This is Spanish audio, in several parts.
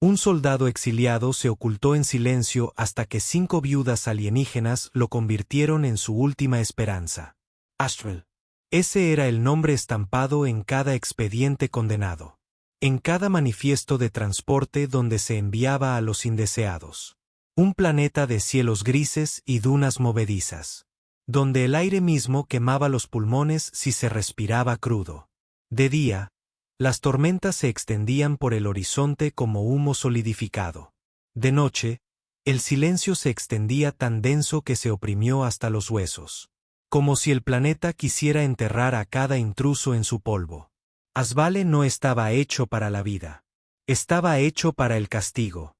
Un soldado exiliado se ocultó en silencio hasta que 5 viudas alienígenas lo convirtieron en su última esperanza. Astral. Ese era el nombre estampado en cada expediente condenado. En cada manifiesto de transporte donde se enviaba a los indeseados. Un planeta de cielos grises y dunas movedizas. Donde el aire mismo quemaba los pulmones si se respiraba crudo. De día, las tormentas se extendían por el horizonte como humo solidificado. De noche, el silencio se extendía tan denso que se oprimió hasta los huesos. Como si el planeta quisiera enterrar a cada intruso en su polvo. Asvale no estaba hecho para la vida. Estaba hecho para el castigo.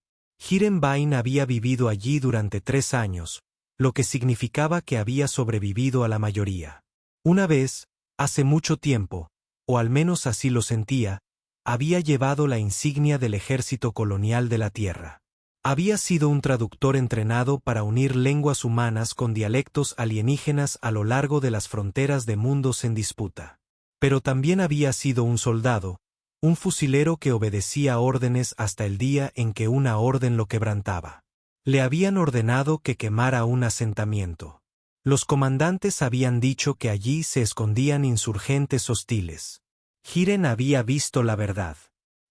Hiren Bain había vivido allí durante 3 años, lo que significaba que había sobrevivido a la mayoría. Una vez, hace mucho tiempo, o al menos así lo sentía, había llevado la insignia del ejército colonial de la Tierra. Había sido un traductor entrenado para unir lenguas humanas con dialectos alienígenas a lo largo de las fronteras de mundos en disputa. Pero también había sido un soldado, un fusilero que obedecía órdenes hasta el día en que una orden lo quebrantaba. Le habían ordenado que quemara un asentamiento. Los comandantes habían dicho que allí se escondían insurgentes hostiles. Hiren había visto la verdad.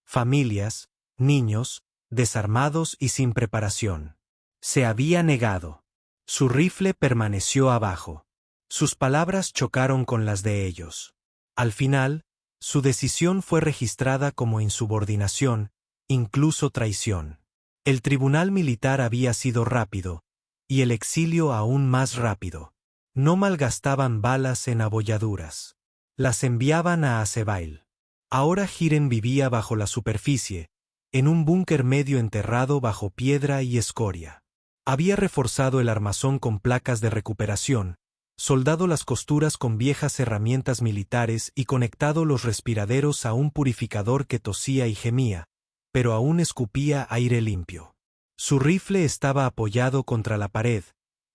Familias, niños, desarmados y sin preparación. Se había negado. Su rifle permaneció abajo. Sus palabras chocaron con las de ellos. Al final, su decisión fue registrada como insubordinación, incluso traición. El tribunal militar había sido rápido, y el exilio aún más rápido. No malgastaban balas en abolladuras. Las enviaban a Azebail. Ahora Hiren vivía bajo la superficie, en un búnker medio enterrado bajo piedra y escoria. Había reforzado el armazón con placas de recuperación, soldado las costuras con viejas herramientas militares y conectado los respiraderos a un purificador que tosía y gemía, pero aún escupía aire limpio. Su rifle estaba apoyado contra la pared,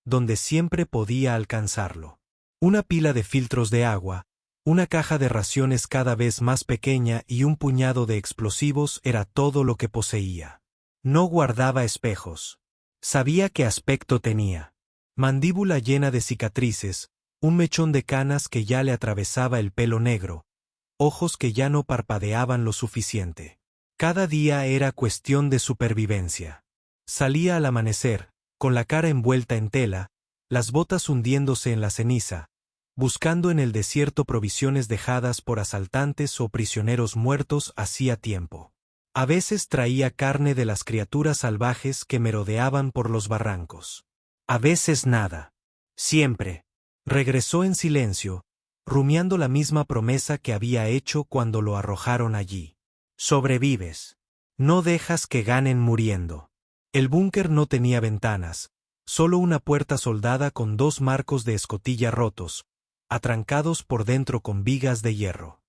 donde siempre podía alcanzarlo. Una pila de filtros de agua, una caja de raciones cada vez más pequeña y un puñado de explosivos era todo lo que poseía. No guardaba espejos. Sabía qué aspecto tenía. Mandíbula llena de cicatrices, un mechón de canas que ya le atravesaba el pelo negro, ojos que ya no parpadeaban lo suficiente. Cada día era cuestión de supervivencia. Salía al amanecer, con la cara envuelta en tela, las botas hundiéndose en la ceniza, buscando en el desierto provisiones dejadas por asaltantes o prisioneros muertos hacía tiempo. A veces traía carne de las criaturas salvajes que merodeaban por los barrancos. A veces nada. Siempre. Regresó en silencio, rumiando la misma promesa que había hecho cuando lo arrojaron allí. Sobrevives. No dejas que ganen muriendo. El búnker no tenía ventanas, solo una puerta soldada con 2 marcos de escotilla rotos, atrancados por dentro con vigas de hierro.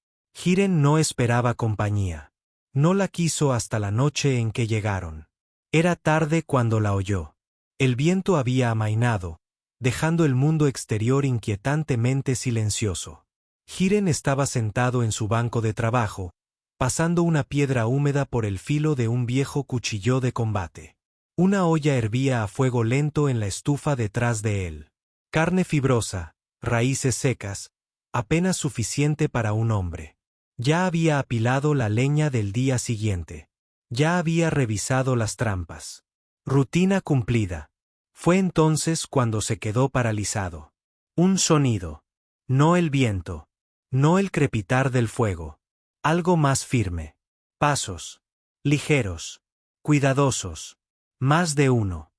Hiren no esperaba compañía. No la quiso hasta la noche en que llegaron. Era tarde cuando la oyó. El viento había amainado, dejando el mundo exterior inquietantemente silencioso. Hiren estaba sentado en su banco de trabajo, pasando una piedra húmeda por el filo de un viejo cuchillo de combate. Una olla hervía a fuego lento en la estufa detrás de él. Carne fibrosa, raíces secas, apenas suficiente para un hombre. Ya había apilado la leña del día siguiente. Ya había revisado las trampas. Rutina cumplida. Fue entonces cuando se quedó paralizado. Un sonido. No el viento. No el crepitar del fuego. Algo más firme. Pasos. Ligeros. Cuidadosos. Más de uno.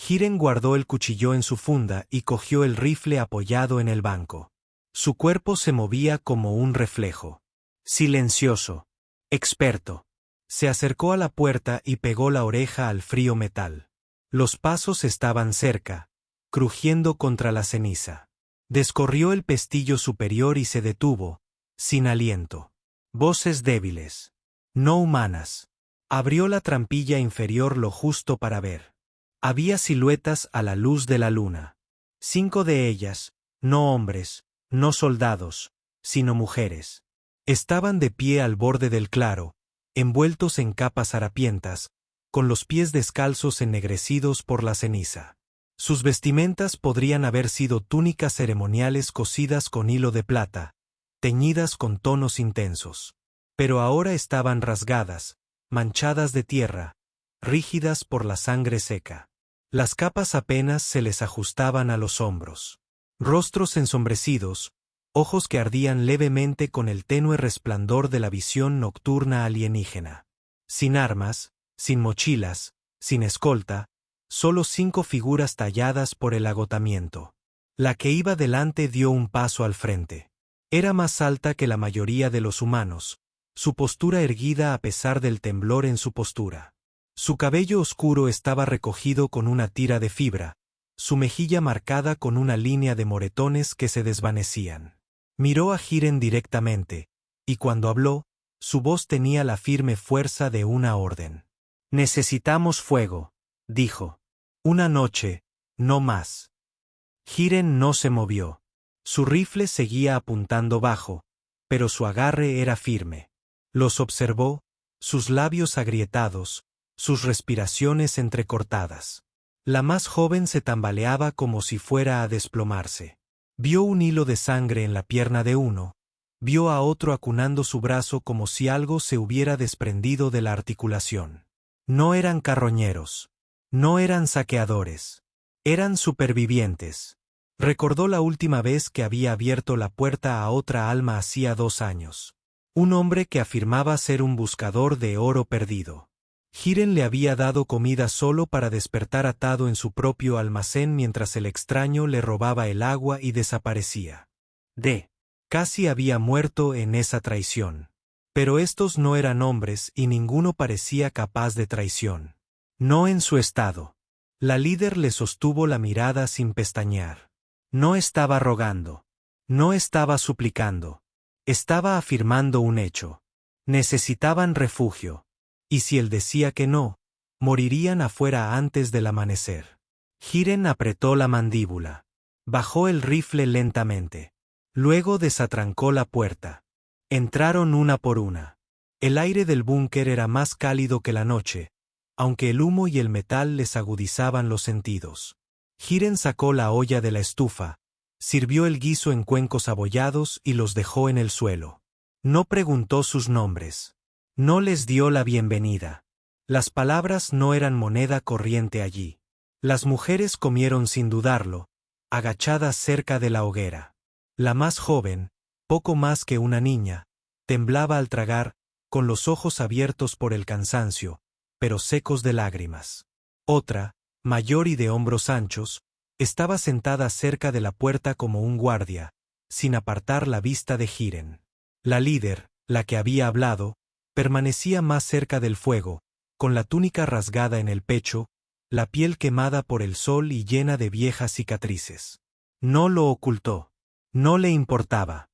Hiren guardó el cuchillo en su funda y cogió el rifle apoyado en el banco. Su cuerpo se movía como un reflejo. Silencioso. Experto. Se acercó a la puerta y pegó la oreja al frío metal. Los pasos estaban cerca, crujiendo contra la ceniza. Descorrió el pestillo superior y se detuvo, sin aliento. Voces débiles. No humanas. Abrió la trampilla inferior lo justo para ver. Había siluetas a la luz de la luna. 5 de ellas, no hombres, no soldados, sino mujeres. Estaban de pie al borde del claro, envueltos en capas harapientas, con los pies descalzos ennegrecidos por la ceniza. Sus vestimentas podrían haber sido túnicas ceremoniales cosidas con hilo de plata, teñidas con tonos intensos. Pero ahora estaban rasgadas, manchadas de tierra, rígidas por la sangre seca. Las capas apenas se les ajustaban a los hombros. Rostros ensombrecidos, ojos que ardían levemente con el tenue resplandor de la visión nocturna alienígena. Sin armas, sin mochilas, sin escolta, solo 5 figuras talladas por el agotamiento. La que iba delante dio un paso al frente. Era más alta que la mayoría de los humanos, su postura erguida a pesar del temblor en su postura. Su cabello oscuro estaba recogido con una tira de fibra, su mejilla marcada con una línea de moretones que se desvanecían. Miró a Hiren directamente, y cuando habló, su voz tenía la firme fuerza de una orden. «Necesitamos fuego», dijo. «Una noche, no más». Hiren no se movió. Su rifle seguía apuntando bajo, pero su agarre era firme. Los observó, sus labios agrietados, sus respiraciones entrecortadas. La más joven se tambaleaba como si fuera a desplomarse. Vio un hilo de sangre en la pierna de uno, vio a otro acunando su brazo como si algo se hubiera desprendido de la articulación. No eran carroñeros. No eran saqueadores. Eran supervivientes. Recordó la última vez que había abierto la puerta a otra alma hacía 2 años. Un hombre que afirmaba ser un buscador de oro perdido. Hiren le había dado comida solo para despertar atado en su propio almacén mientras el extraño le robaba el agua y desaparecía. Casi había muerto en esa traición. Pero estos no eran hombres y ninguno parecía capaz de traición. No en su estado. La líder le sostuvo la mirada sin pestañear. No estaba rogando. No estaba suplicando. Estaba afirmando un hecho. Necesitaban refugio. Y si él decía que no, morirían afuera antes del amanecer. Hiren apretó la mandíbula. Bajó el rifle lentamente. Luego desatrancó la puerta. Entraron una por una. El aire del búnker era más cálido que la noche, aunque el humo y el metal les agudizaban los sentidos. Hiren sacó la olla de la estufa, sirvió el guiso en cuencos abollados y los dejó en el suelo. No preguntó sus nombres. No les dio la bienvenida. Las palabras no eran moneda corriente allí. Las mujeres comieron sin dudarlo, agachadas cerca de la hoguera. La más joven, poco más que una niña, temblaba al tragar, con los ojos abiertos por el cansancio, pero secos de lágrimas. Otra, mayor y de hombros anchos, estaba sentada cerca de la puerta como un guardia, sin apartar la vista de Hiren. La líder, la que había hablado, permanecía más cerca del fuego, con la túnica rasgada en el pecho, la piel quemada por el sol y llena de viejas cicatrices. No lo ocultó. No le importaba.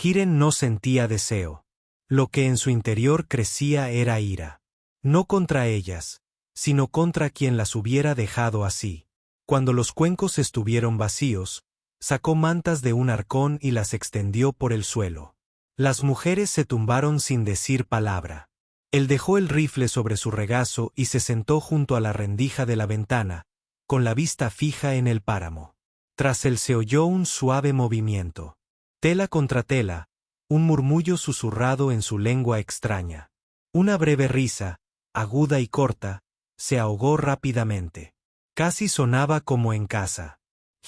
Hiren no sentía deseo. Lo que en su interior crecía era ira. No contra ellas, sino contra quien las hubiera dejado así. Cuando los cuencos estuvieron vacíos, sacó mantas de un arcón y las extendió por el suelo. Las mujeres se tumbaron sin decir palabra. Él dejó el rifle sobre su regazo y se sentó junto a la rendija de la ventana, con la vista fija en el páramo. Tras él se oyó un suave movimiento. Tela contra tela, un murmullo susurrado en su lengua extraña. Una breve risa, aguda y corta, se ahogó rápidamente. Casi sonaba como en casa.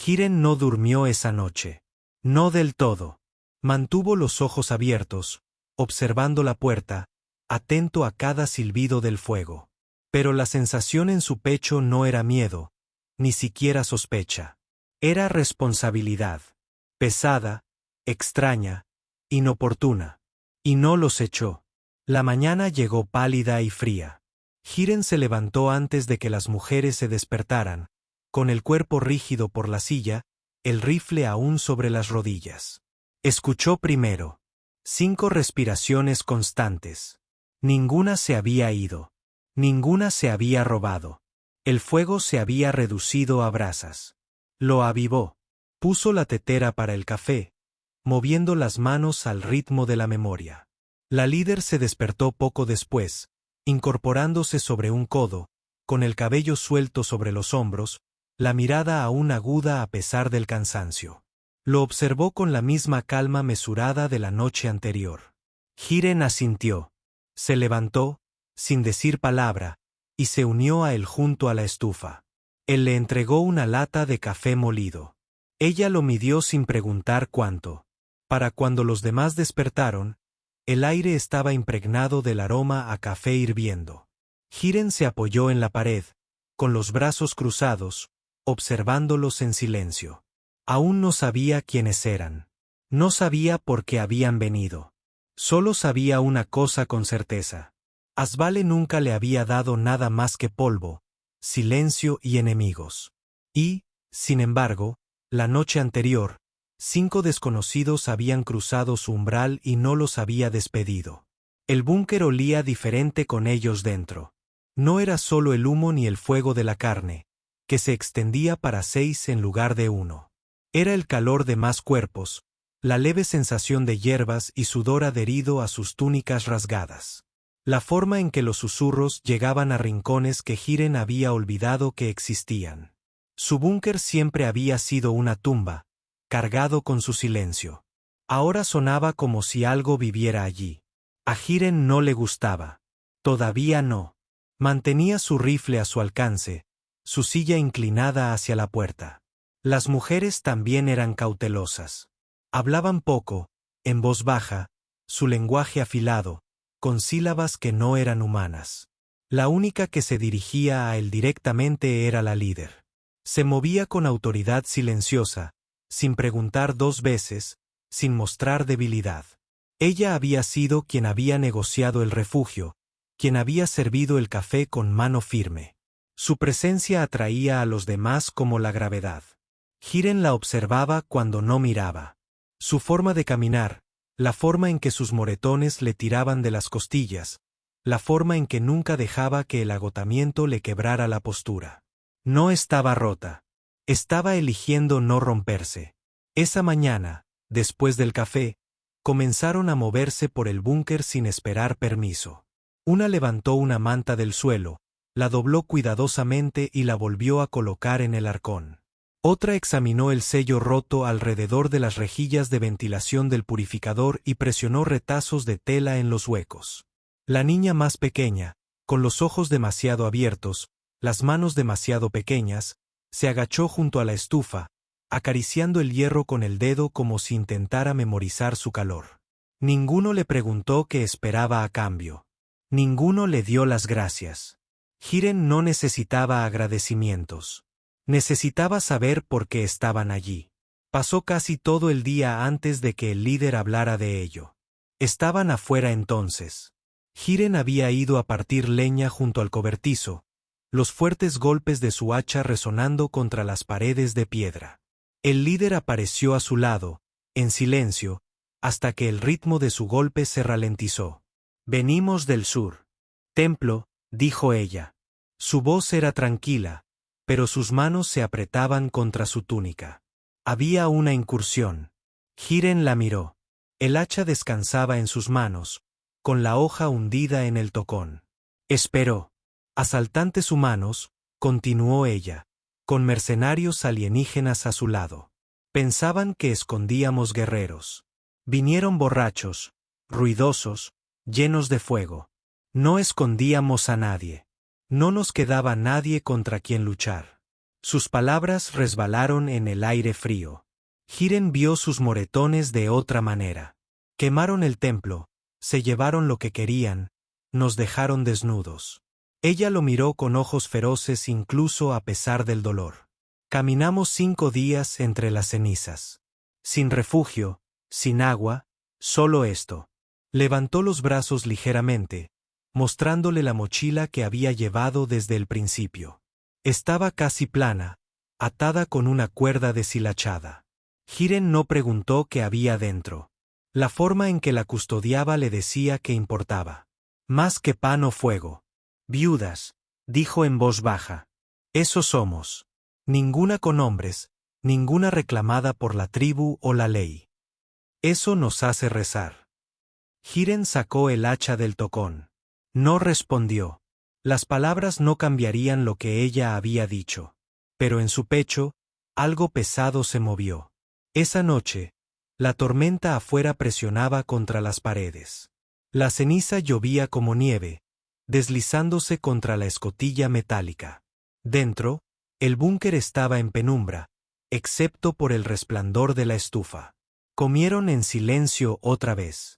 Hiren no durmió esa noche. No del todo. Mantuvo los ojos abiertos, observando la puerta, atento a cada silbido del fuego. Pero la sensación en su pecho no era miedo, ni siquiera sospecha. Era responsabilidad. Pesada, extraña, inoportuna. Y no los echó. La mañana llegó pálida y fría. Hiren se levantó antes de que las mujeres se despertaran, con el cuerpo rígido por la silla, el rifle aún sobre las rodillas. Escuchó primero. 5 respiraciones constantes. Ninguna se había ido. Ninguna se había robado. El fuego se había reducido a brasas. Lo avivó. Puso la tetera para el café, moviendo las manos al ritmo de la memoria. La líder se despertó poco después, incorporándose sobre un codo, con el cabello suelto sobre los hombros, la mirada aún aguda a pesar del cansancio. Lo observó con la misma calma mesurada de la noche anterior. Hiren asintió. Se levantó, sin decir palabra, y se unió a él junto a la estufa. Él le entregó una lata de café molido. Ella lo midió sin preguntar cuánto. Para cuando los demás despertaron, el aire estaba impregnado del aroma a café hirviendo. Hiren se apoyó en la pared, con los brazos cruzados, observándolos en silencio. Aún no sabía quiénes eran. No sabía por qué habían venido. Solo sabía una cosa con certeza. Asvale nunca le había dado nada más que polvo, silencio y enemigos. Y, sin embargo, la noche anterior, 5 desconocidos habían cruzado su umbral y no los había despedido. El búnker olía diferente con ellos dentro. No era solo el humo ni el fuego de la carne, que se extendía para 6 en lugar de 1. Era el calor de más cuerpos, la leve sensación de hierbas y sudor adherido a sus túnicas rasgadas. La forma en que los susurros llegaban a rincones que Hiren había olvidado que existían. Su búnker siempre había sido una tumba, cargado con su silencio. Ahora sonaba como si algo viviera allí. A Hiren no le gustaba. Todavía no. Mantenía su rifle a su alcance, su silla inclinada hacia la puerta. Las mujeres también eran cautelosas. Hablaban poco, en voz baja, su lenguaje afilado, con sílabas que no eran humanas. La única que se dirigía a él directamente era la líder. Se movía con autoridad silenciosa, sin preguntar 2 veces, sin mostrar debilidad. Ella había sido quien había negociado el refugio, quien había servido el café con mano firme. Su presencia atraía a los demás como la gravedad. Hiren la observaba cuando no miraba. Su forma de caminar, la forma en que sus moretones le tiraban de las costillas, la forma en que nunca dejaba que el agotamiento le quebrara la postura. No estaba rota. Estaba eligiendo no romperse. Esa mañana, después del café, comenzaron a moverse por el búnker sin esperar permiso. Una levantó una manta del suelo, la dobló cuidadosamente y la volvió a colocar en el arcón. Otra examinó el sello roto alrededor de las rejillas de ventilación del purificador y presionó retazos de tela en los huecos. La niña más pequeña, con los ojos demasiado abiertos, las manos demasiado pequeñas, se agachó junto a la estufa, acariciando el hierro con el dedo como si intentara memorizar su calor. Ninguno le preguntó qué esperaba a cambio. Ninguno le dio las gracias. Hiren no necesitaba agradecimientos. Necesitaba saber por qué estaban allí. Pasó casi todo el día antes de que el líder hablara de ello. Estaban afuera entonces. Hiren había ido a partir leña junto al cobertizo, los fuertes golpes de su hacha resonando contra las paredes de piedra. El líder apareció a su lado, en silencio, hasta que el ritmo de su golpe se ralentizó. «Venimos del sur. Templo», dijo ella. Su voz era tranquila, pero sus manos se apretaban contra su túnica. Había una incursión. Hiren la miró. El hacha descansaba en sus manos, con la hoja hundida en el tocón. Esperó. Asaltantes humanos, continuó ella, con mercenarios alienígenas a su lado. Pensaban que escondíamos guerreros. Vinieron borrachos, ruidosos, llenos de fuego. No escondíamos a nadie. No nos quedaba nadie contra quien luchar. Sus palabras resbalaron en el aire frío. Hiren vio sus moretones de otra manera. Quemaron el templo, se llevaron lo que querían, nos dejaron desnudos. Ella lo miró con ojos feroces incluso a pesar del dolor. Caminamos 5 días entre las cenizas. Sin refugio, sin agua, solo esto. Levantó los brazos ligeramente, mostrándole la mochila que había llevado desde el principio. Estaba casi plana, atada con una cuerda deshilachada. Hiren no preguntó qué había dentro. La forma en que la custodiaba le decía que importaba. Más que pan o fuego. Viudas, dijo en voz baja. Eso somos. Ninguna con hombres, ninguna reclamada por la tribu o la ley. Eso nos hace rezar. Hiren sacó el hacha del tocón. No respondió. Las palabras no cambiarían lo que ella había dicho. Pero en su pecho, algo pesado se movió. Esa noche, la tormenta afuera presionaba contra las paredes. La ceniza llovía como nieve, deslizándose contra la escotilla metálica. Dentro, el búnker estaba en penumbra, excepto por el resplandor de la estufa. Comieron en silencio otra vez.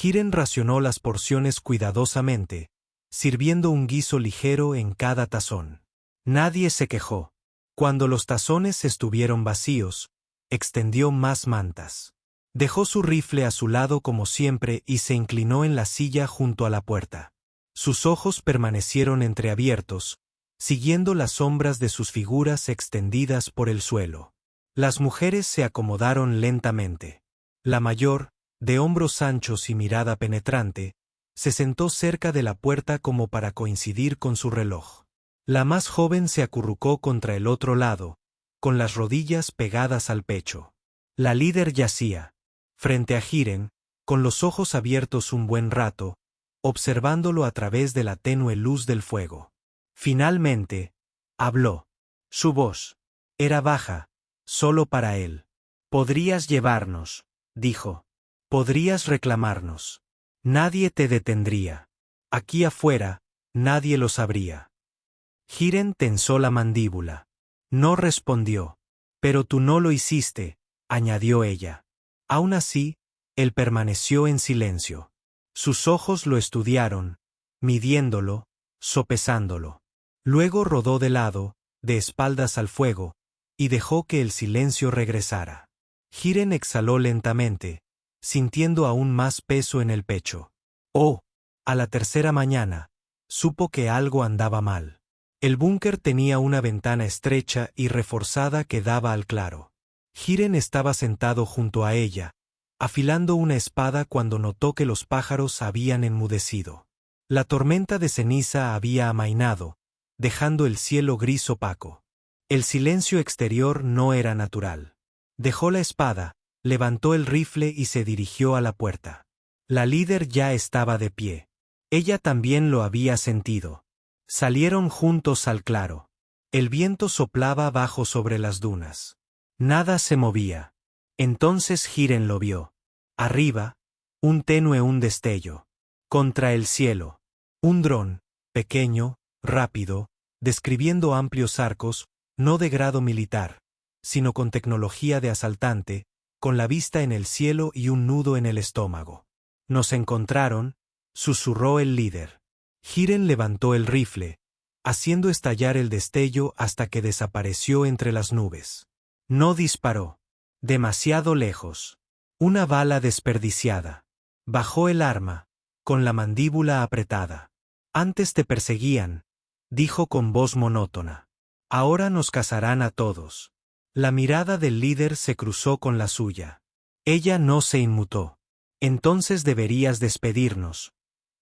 Hiren racionó las porciones cuidadosamente, sirviendo un guiso ligero en cada tazón. Nadie se quejó. Cuando los tazones estuvieron vacíos, extendió más mantas. Dejó su rifle a su lado como siempre y se inclinó en la silla junto a la puerta. Sus ojos permanecieron entreabiertos, siguiendo las sombras de sus figuras extendidas por el suelo. Las mujeres se acomodaron lentamente. La mayor, de hombros anchos y mirada penetrante, se sentó cerca de la puerta como para coincidir con su reloj. La más joven se acurrucó contra el otro lado, con las rodillas pegadas al pecho. La líder yacía, frente a Hiren, con los ojos abiertos un buen rato, observándolo a través de la tenue luz del fuego. Finalmente, habló. Su voz era baja, solo para él. «Podrías llevarnos», dijo. «Podrías reclamarnos. Nadie te detendría. Aquí afuera, nadie lo sabría». Hiren tensó la mandíbula. No respondió. «Pero tú no lo hiciste», añadió ella. Aún así, él permaneció en silencio. Sus ojos lo estudiaron, midiéndolo, sopesándolo. Luego rodó de lado, de espaldas al fuego, y dejó que el silencio regresara. Hiren exhaló lentamente, sintiendo aún más peso en el pecho. Oh, a la tercera mañana, supo que algo andaba mal. El búnker tenía una ventana estrecha y reforzada que daba al claro. Hiren estaba sentado junto a ella, afilando una espada cuando notó que los pájaros habían enmudecido. La tormenta de ceniza había amainado, dejando el cielo gris opaco. El silencio exterior no era natural. Dejó la espada, levantó el rifle y se dirigió a la puerta. La líder ya estaba de pie. Ella también lo había sentido. Salieron juntos al claro. El viento soplaba bajo sobre las dunas. Nada se movía. Entonces Hiren lo vio. Arriba, un destello. Contra el cielo, un dron, pequeño, rápido, describiendo amplios arcos, no de grado militar, sino con tecnología de asaltante, con la vista en el cielo y un nudo en el estómago. «Nos encontraron», susurró el líder. Hiren levantó el rifle, haciendo estallar el destello hasta que desapareció entre las nubes. No disparó. Demasiado lejos. Una bala desperdiciada. Bajó el arma, con la mandíbula apretada. «Antes te perseguían», dijo con voz monótona. «Ahora nos cazarán a todos». La mirada del líder se cruzó con la suya. Ella no se inmutó. «Entonces deberías despedirnos»,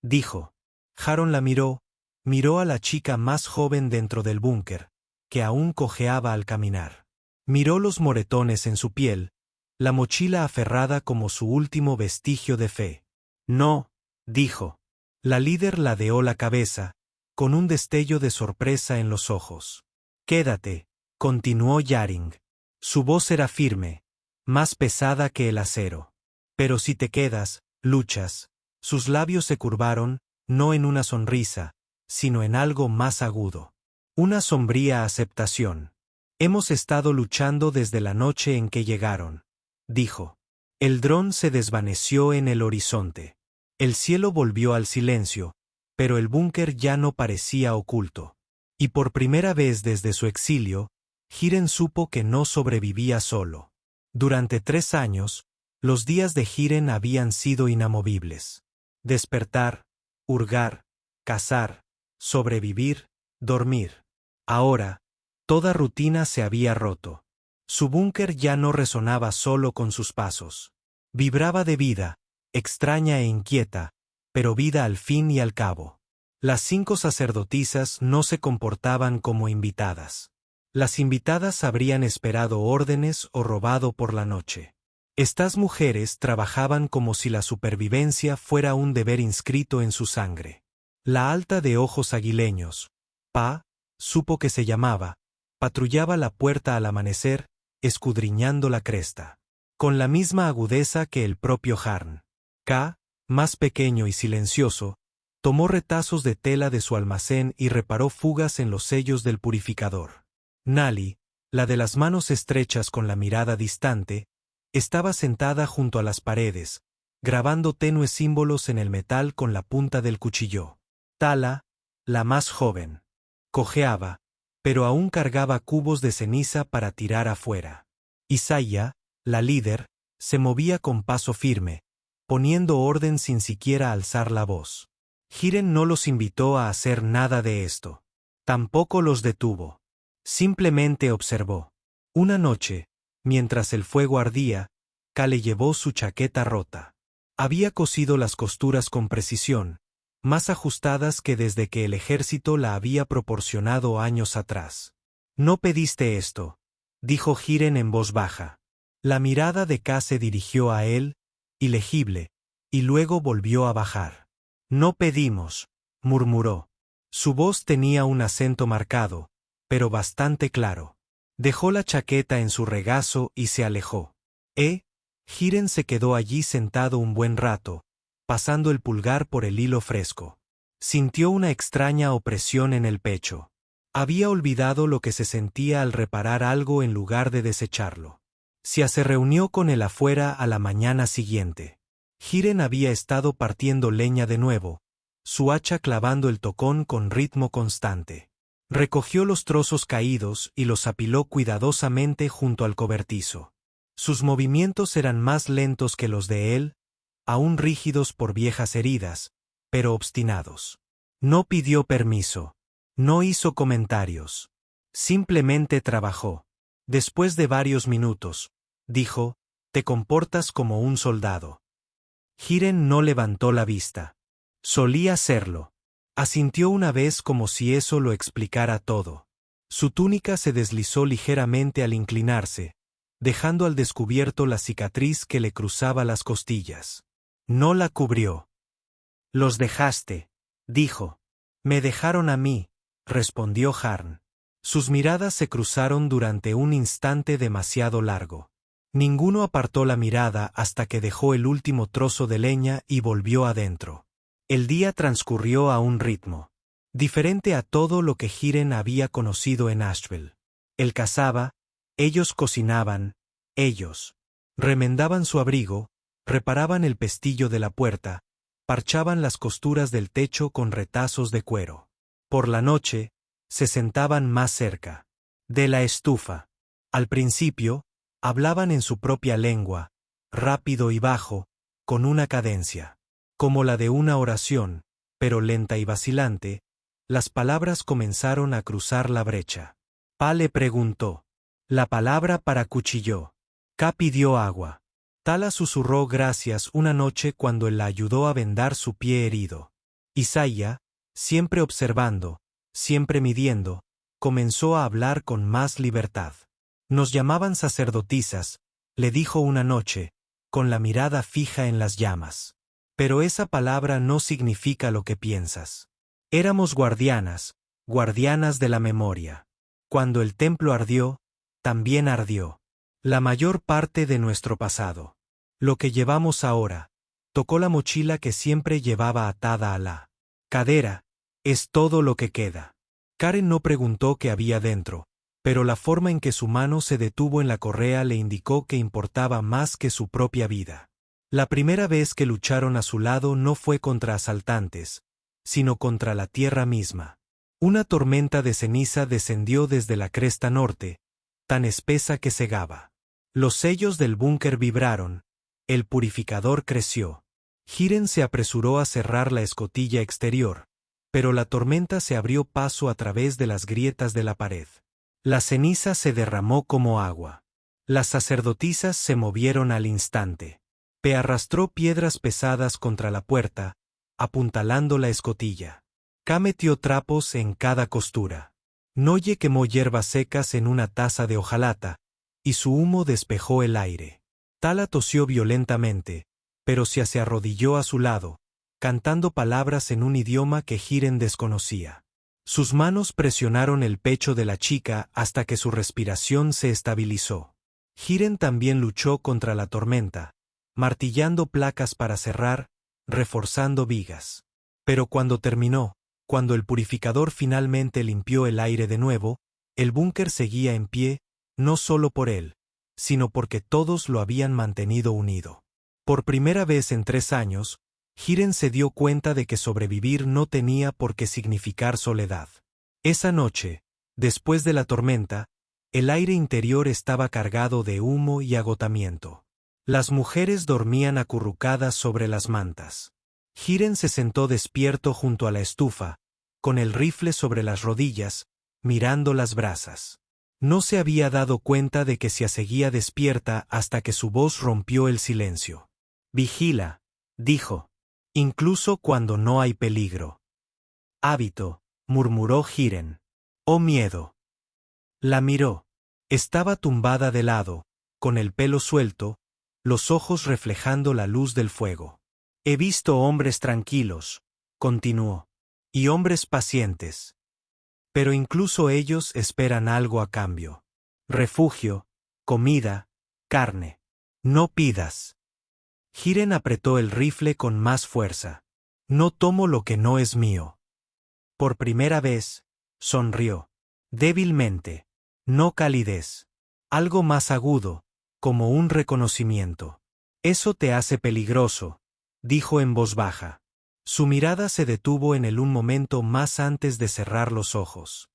dijo. Haron la miró a la chica más joven dentro del búnker, que aún cojeaba al caminar. Miró los moretones en su piel, la mochila aferrada como su último vestigio de fe. «No», dijo. La líder ladeó la cabeza, con un destello de sorpresa en los ojos. «Quédate», continuó Yaring. Su voz era firme, más pesada que el acero. «Pero si te quedas, luchas». Sus labios se curvaron, no en una sonrisa, sino en algo más agudo. Una sombría aceptación. «Hemos estado luchando desde la noche en que llegaron», dijo. El dron se desvaneció en el horizonte. El cielo volvió al silencio, pero el búnker ya no parecía oculto. Y por primera vez desde su exilio, Hiren supo que no sobrevivía solo. Durante 3 años, los días de Hiren habían sido inamovibles. Despertar, hurgar, cazar, sobrevivir, dormir. Ahora, toda rutina se había roto. Su búnker ya no resonaba solo con sus pasos. Vibraba de vida, extraña e inquieta, pero vida al fin y al cabo. Las 5 sacerdotisas no se comportaban como invitadas. Las invitadas habrían esperado órdenes o robado por la noche. Estas mujeres trabajaban como si la supervivencia fuera un deber inscrito en su sangre. La alta de ojos aguileños, Pa, supo que se llamaba, patrullaba la puerta al amanecer, escudriñando la cresta. Con la misma agudeza que el propio Harn. K, más pequeño y silencioso, tomó retazos de tela de su almacén y reparó fugas en los sellos del purificador. Nali, la de las manos estrechas con la mirada distante, estaba sentada junto a las paredes, grabando tenues símbolos en el metal con la punta del cuchillo. Tala, la más joven, cojeaba, pero aún cargaba cubos de ceniza para tirar afuera. Isaiah, la líder, se movía con paso firme, poniendo orden sin siquiera alzar la voz. Hiren no los invitó a hacer nada de esto. Tampoco los detuvo. Simplemente observó. Una noche, mientras el fuego ardía, Kale llevó su chaqueta rota. Había cosido las costuras con precisión, más ajustadas que desde que el ejército la había proporcionado años atrás. «No pediste esto», dijo Hiren en voz baja. La mirada de K se dirigió a él, ilegible, y luego volvió a bajar. «No pedimos», murmuró. Su voz tenía un acento marcado, pero bastante claro. Dejó la chaqueta en su regazo y se alejó. Hiren se quedó allí sentado un buen rato, pasando el pulgar por el hilo fresco. Sintió una extraña opresión en el pecho. Había olvidado lo que se sentía al reparar algo en lugar de desecharlo. Sia se reunió con él afuera a la mañana siguiente. Hiren había estado partiendo leña de nuevo, su hacha clavando el tocón con ritmo constante. Recogió los trozos caídos y los apiló cuidadosamente junto al cobertizo. Sus movimientos eran más lentos que los de él, aún rígidos por viejas heridas, pero obstinados. No pidió permiso. No hizo comentarios. Simplemente trabajó. Después de varios minutos, dijo, «Te comportas como un soldado». Hiren no levantó la vista. Solía serlo. Asintió una vez como si eso lo explicara todo. Su túnica se deslizó ligeramente al inclinarse, dejando al descubierto la cicatriz que le cruzaba las costillas. No la cubrió. «Los dejaste», dijo. «Me dejaron a mí», respondió Harn. Sus miradas se cruzaron durante un instante demasiado largo. Ninguno apartó la mirada hasta que dejó el último trozo de leña y volvió adentro. El día transcurrió a un ritmo diferente a todo lo que Hiren había conocido en Asheville. Él cazaba, ellos cocinaban, ellos remendaban su abrigo, reparaban el pestillo de la puerta, parchaban las costuras del techo con retazos de cuero. Por la noche, se sentaban más cerca de la estufa. Al principio, hablaban en su propia lengua, rápido y bajo, con una cadencia como la de una oración, pero lenta y vacilante. Las palabras comenzaron a cruzar la brecha. Pa le preguntó. La palabra para cuchilló. Ka pidió agua. Tala susurró gracias una noche cuando él la ayudó a vendar su pie herido. Isaiah, siempre observando, siempre midiendo, comenzó a hablar con más libertad. Nos llamaban sacerdotisas, le dijo una noche, con la mirada fija en las llamas. Pero esa palabra no significa lo que piensas. Éramos guardianas, guardianas de la memoria. Cuando el templo ardió, también ardió. La mayor parte de nuestro pasado. Lo que llevamos ahora, tocó la mochila que siempre llevaba atada a la cadera, es todo lo que queda. Karen no preguntó qué había dentro, pero la forma en que su mano se detuvo en la correa le indicó que importaba más que su propia vida. La primera vez que lucharon a su lado no fue contra asaltantes, sino contra la tierra misma. Una tormenta de ceniza descendió desde la cresta norte, tan espesa que cegaba. Los sellos del búnker vibraron, el purificador creció. Hiren se apresuró a cerrar la escotilla exterior, pero la tormenta se abrió paso a través de las grietas de la pared. La ceniza se derramó como agua. Las sacerdotisas se movieron al instante. Pe arrastró piedras pesadas contra la puerta, apuntalando la escotilla. Ka metió trapos en cada costura. Noye quemó hierbas secas en una taza de hojalata, y su humo despejó el aire. Tala tosió violentamente, pero Sia se arrodilló a su lado, cantando palabras en un idioma que Hiren desconocía. Sus manos presionaron el pecho de la chica hasta que su respiración se estabilizó. Hiren también luchó contra la tormenta, martillando placas para cerrar, reforzando vigas. Pero cuando terminó, cuando el purificador finalmente limpió el aire de nuevo, el búnker seguía en pie, no solo por él, sino porque todos lo habían mantenido unido. Por primera vez en 3 años, Hiren se dio cuenta de que sobrevivir no tenía por qué significar soledad. Esa noche, después de la tormenta, el aire interior estaba cargado de humo y agotamiento. Las mujeres dormían acurrucadas sobre las mantas. Hiren se sentó despierto junto a la estufa, con el rifle sobre las rodillas, mirando las brasas. No se había dado cuenta de que se seguía despierta hasta que su voz rompió el silencio. «Vigila», dijo. «Incluso cuando no hay peligro». «Hábito», murmuró Hiren. «Oh miedo». La miró. Estaba tumbada de lado, con el pelo suelto, los ojos reflejando la luz del fuego. «He visto hombres tranquilos», continuó, «y hombres pacientes. Pero incluso ellos esperan algo a cambio. Refugio, comida, carne. No pidas». Hiren apretó el rifle con más fuerza. «No tomo lo que no es mío». Por primera vez, sonrió. Débilmente. No calidez. Algo más agudo, como un reconocimiento. «Eso te hace peligroso», dijo en voz baja. Su mirada se detuvo en él un momento más antes de cerrar los ojos.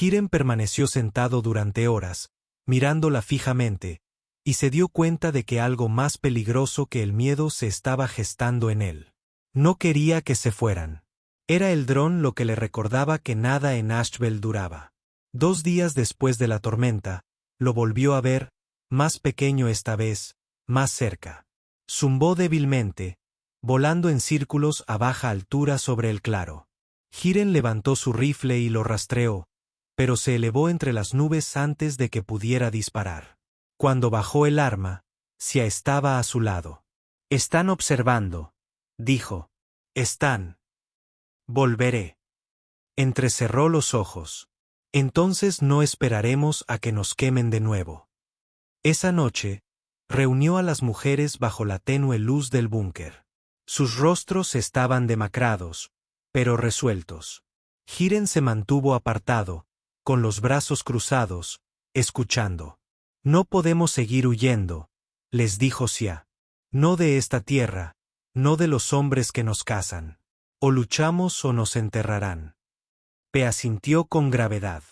Hiren permaneció sentado durante horas, mirándola fijamente, y se dio cuenta de que algo más peligroso que el miedo se estaba gestando en él. No quería que se fueran. Era el dron lo que le recordaba que nada en Asheville duraba. 2 días después de la tormenta, lo volvió a ver, más pequeño esta vez, más cerca. Zumbó débilmente, volando en círculos a baja altura sobre el claro. Hiren levantó su rifle y lo rastreó, pero se elevó entre las nubes antes de que pudiera disparar. Cuando bajó el arma, Sia estaba a su lado. «Están observando», dijo. «Están. Volveré». Entrecerró los ojos. «Entonces no esperaremos a que nos quemen de nuevo». Esa noche, reunió a las mujeres bajo la tenue luz del búnker. Sus rostros estaban demacrados, pero resueltos. Hiren se mantuvo apartado, con los brazos cruzados, escuchando. «No podemos seguir huyendo», les dijo Sia. «No de esta tierra, no de los hombres que nos cazan. O luchamos o nos enterrarán». Pe asintió con gravedad.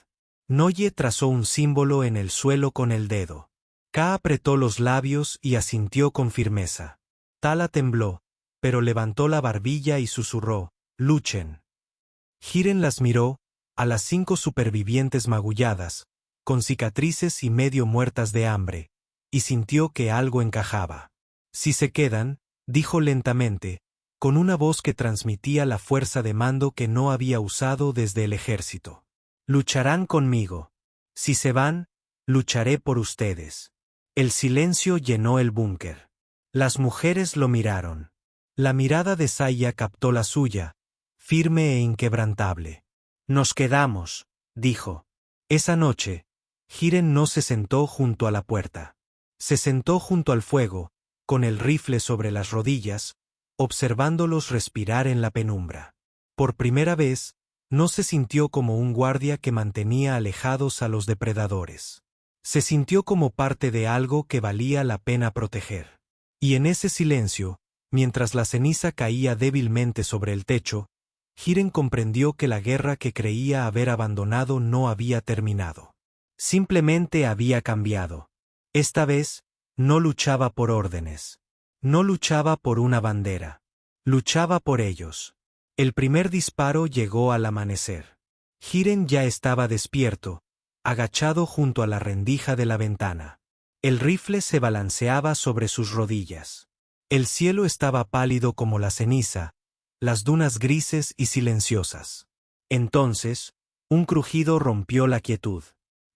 Noye trazó un símbolo en el suelo con el dedo. Ka apretó los labios y asintió con firmeza. Tala tembló, pero levantó la barbilla y susurró: «Luchen». Hiren las miró, a las 5 supervivientes magulladas, con cicatrices y medio muertas de hambre, y sintió que algo encajaba. «Si se quedan», dijo lentamente, con una voz que transmitía la fuerza de mando que no había usado desde el ejército. «Lucharán conmigo. Si se van, lucharé por ustedes». El silencio llenó el búnker. Las mujeres lo miraron. La mirada de Saya captó la suya, firme e inquebrantable. «Nos quedamos», dijo. Esa noche, Hiren no se sentó junto a la puerta. Se sentó junto al fuego, con el rifle sobre las rodillas, observándolos respirar en la penumbra. Por primera vez, no se sintió como un guardia que mantenía alejados a los depredadores. Se sintió como parte de algo que valía la pena proteger. Y en ese silencio, mientras la ceniza caía débilmente sobre el techo, Hiren comprendió que la guerra que creía haber abandonado no había terminado. Simplemente había cambiado. Esta vez, no luchaba por órdenes. No luchaba por una bandera. Luchaba por ellos. El primer disparo llegó al amanecer. Hiren ya estaba despierto, agachado junto a la rendija de la ventana. El rifle se balanceaba sobre sus rodillas. El cielo estaba pálido como la ceniza, las dunas grises y silenciosas. Entonces, un crujido rompió la quietud.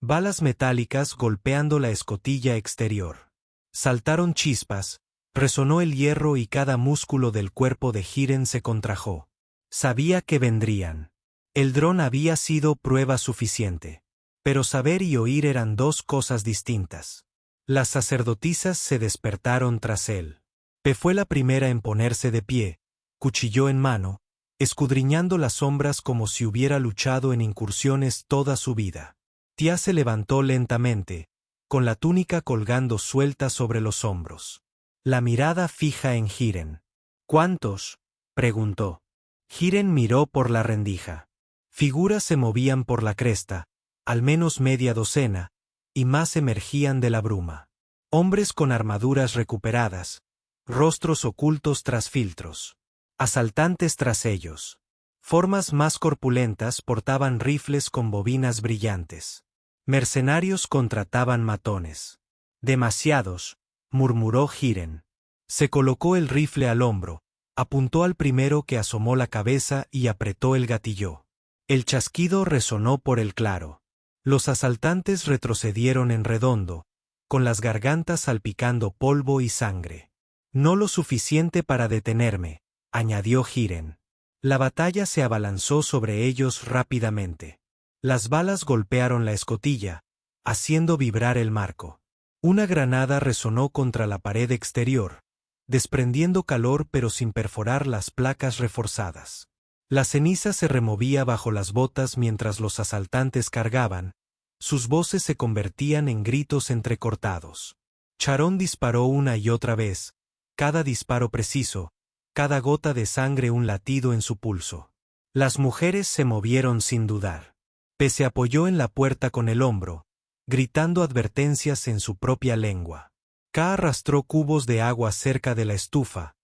Balas metálicas golpeando la escotilla exterior. Saltaron chispas, Resonó el hierro y cada músculo del cuerpo de Hiren se contrajo. Sabía que vendrían. El dron había sido prueba suficiente. Pero saber y oír eran dos cosas distintas. Las sacerdotisas se despertaron tras él. Pe fue la primera en ponerse de pie, cuchillo en mano, escudriñando las sombras como si hubiera luchado en incursiones toda su vida. Tia se levantó lentamente, con la túnica colgando suelta sobre los hombros. La mirada fija en Hiren. ¿Cuántos?, preguntó. Hiren miró por la rendija. Figuras se movían por la cresta, al menos media docena, y más emergían de la bruma. Hombres con armaduras recuperadas, rostros ocultos tras filtros. Asaltantes tras ellos. Formas más corpulentas portaban rifles con bobinas brillantes. Mercenarios contrataban matones. Demasiados, murmuró Hiren. Se colocó el rifle al hombro, apuntó al primero que asomó la cabeza y apretó el gatillo. El chasquido resonó por el claro. Los asaltantes retrocedieron en redondo, con las gargantas salpicando polvo y sangre. No lo suficiente para detenerme, añadió Hiren. La batalla se abalanzó sobre ellos rápidamente. Las balas golpearon la escotilla, haciendo vibrar el marco. Una granada resonó contra la pared exterior, desprendiendo calor pero sin perforar las placas reforzadas. La ceniza se removía bajo las botas mientras los asaltantes cargaban, sus voces se convertían en gritos entrecortados. Charón disparó una y otra vez, cada disparo preciso, cada gota de sangre un latido en su pulso. Las mujeres se movieron sin dudar. Pe se apoyó en la puerta con el hombro, gritando advertencias en su propia lengua. Ka arrastró cubos de agua cerca de la estufa,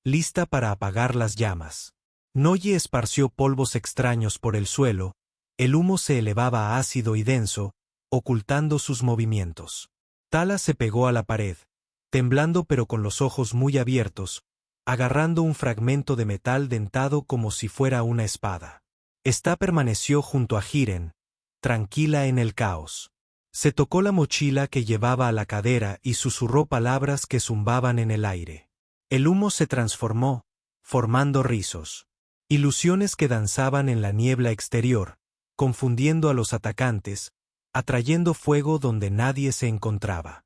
lista para apagar las llamas. Noye esparció polvos extraños por el suelo, el humo se elevaba ácido y denso, ocultando sus movimientos. Tala se pegó a la pared, temblando pero con los ojos muy abiertos, agarrando un fragmento de metal dentado como si fuera una espada. Esta permaneció junto a Hiren, tranquila en el caos. Se tocó la mochila que llevaba a la cadera y susurró palabras que zumbaban en el aire. El humo se transformó, formando rizos. Ilusiones que danzaban en la niebla exterior, confundiendo a los atacantes, atrayendo fuego donde nadie se encontraba.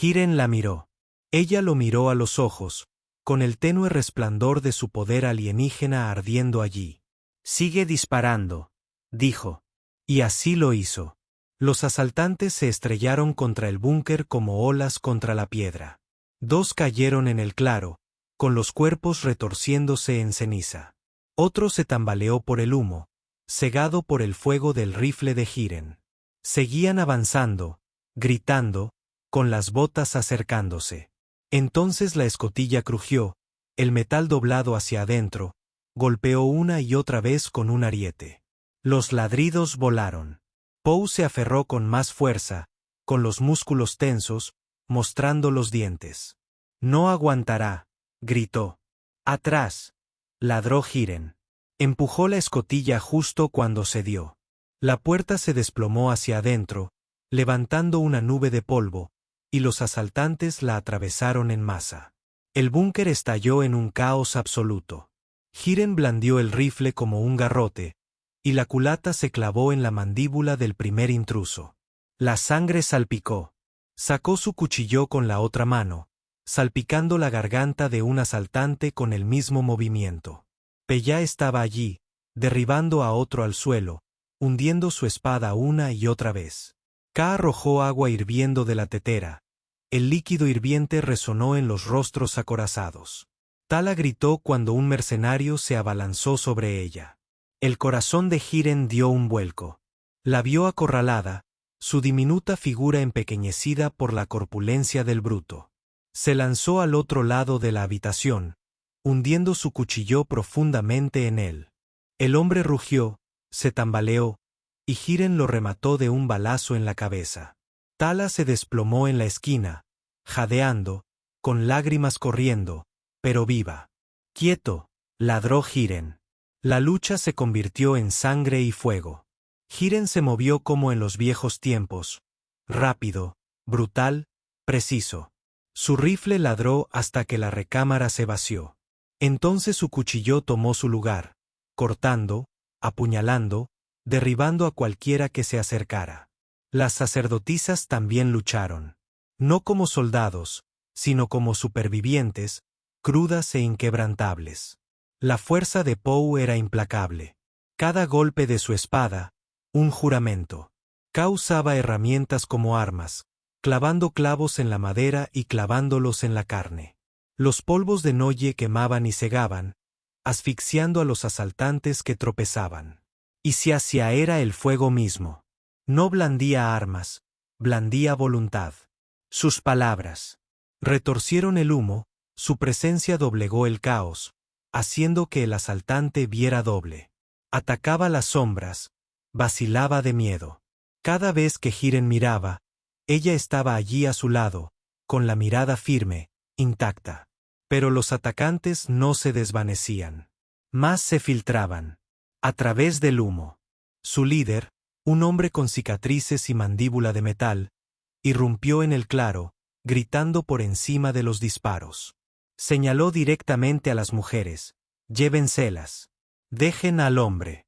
Hiren la miró. Ella lo miró a los ojos, con el tenue resplandor de su poder alienígena ardiendo allí. «Sigue disparando», dijo. Y así lo hizo. Los asaltantes se estrellaron contra el búnker como olas contra la piedra. Dos cayeron en el claro, con los cuerpos retorciéndose en ceniza. Otro se tambaleó por el humo, cegado por el fuego del rifle de Hiren. Seguían avanzando, gritando, con las botas acercándose. Entonces la escotilla crujió, el metal doblado hacia adentro, golpeó una y otra vez con un ariete. Los ladridos volaron. Poe se aferró con más fuerza, con los músculos tensos, mostrando los dientes. «No aguantará», gritó. «Atrás», ladró Hiren. Empujó la escotilla justo cuando cedió. La puerta se desplomó hacia adentro, levantando una nube de polvo, y los asaltantes la atravesaron en masa. El búnker estalló en un caos absoluto. Hiren blandió el rifle como un garrote, y la culata se clavó en la mandíbula del primer intruso. La sangre salpicó. Sacó su cuchillo con la otra mano, salpicando la garganta de un asaltante con el mismo movimiento. Pe ya estaba allí, derribando a otro al suelo, hundiendo su espada una y otra vez. Ka arrojó agua hirviendo de la tetera. El líquido hirviente resonó en los rostros acorazados. Tala gritó cuando un mercenario se abalanzó sobre ella. El corazón de Hiren dio un vuelco. La vio acorralada, su diminuta figura empequeñecida por la corpulencia del bruto. Se lanzó al otro lado de la habitación, hundiendo su cuchillo profundamente en él. El hombre rugió, se tambaleó, y Hiren lo remató de un balazo en la cabeza. Tala se desplomó en la esquina, jadeando, con lágrimas corriendo, pero viva. «Quieto», ladró Hiren. La lucha se convirtió en sangre y fuego. Hiren se movió como en los viejos tiempos, rápido, brutal, preciso. Su rifle ladró hasta que la recámara se vació. Entonces su cuchillo tomó su lugar, cortando, apuñalando, derribando a cualquiera que se acercara. Las sacerdotisas también lucharon. No como soldados, sino como supervivientes, crudas e inquebrantables. La fuerza de Poe era implacable. Cada golpe de su espada, un juramento. Ka usaba herramientas como armas, clavando clavos en la madera y clavándolos en la carne. Los polvos de Noye quemaban y cegaban, asfixiando a los asaltantes que tropezaban. Y si hacia era el fuego mismo. No blandía armas, blandía voluntad. Sus palabras retorcieron el humo, su presencia doblegó el caos, haciendo que el asaltante viera doble. Atacaba las sombras, vacilaba de miedo. Cada vez que Hiren miraba, ella estaba allí a su lado, con la mirada firme, intacta. Pero los atacantes no se desvanecían. Más se filtraban. A través del humo. Su líder, un hombre con cicatrices y mandíbula de metal, irrumpió en el claro, gritando por encima de los disparos. Señaló directamente a las mujeres: llévenselas. Dejen al hombre.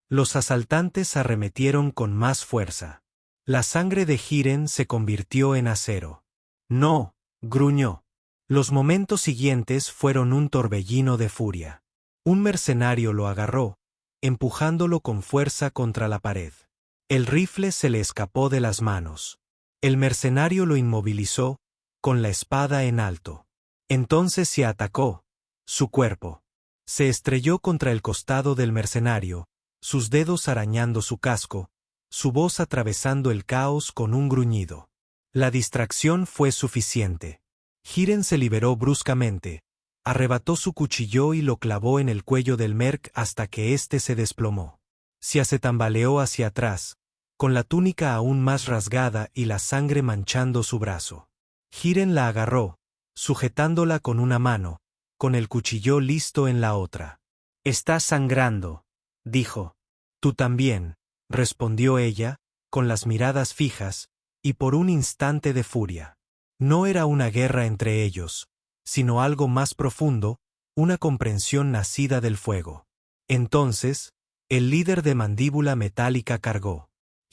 Los asaltantes arremetieron con más fuerza. La sangre de Hiren se convirtió en acero. No, gruñó. Los momentos siguientes fueron un torbellino de furia. Un mercenario lo agarró, empujándolo con fuerza contra la pared. El rifle se le escapó de las manos. El mercenario lo inmovilizó, con la espada en alto. Entonces se atacó. Su cuerpo se estrelló contra el costado del mercenario, sus dedos arañando su casco, su voz atravesando el caos con un gruñido. La distracción fue suficiente. Hiren se liberó bruscamente, arrebató su cuchillo y lo clavó en el cuello del merc hasta que éste se desplomó. Se tambaleó hacia atrás, con la túnica aún más rasgada y la sangre manchando su brazo. Hiren la agarró, sujetándola con una mano, con el cuchillo listo en la otra. «Estás sangrando», dijo. «Tú también», respondió ella, con las miradas fijas, y por un instante de furia. No era una guerra entre ellos, sino algo más profundo, una comprensión nacida del fuego. Entonces, el líder de mandíbula metálica cargó.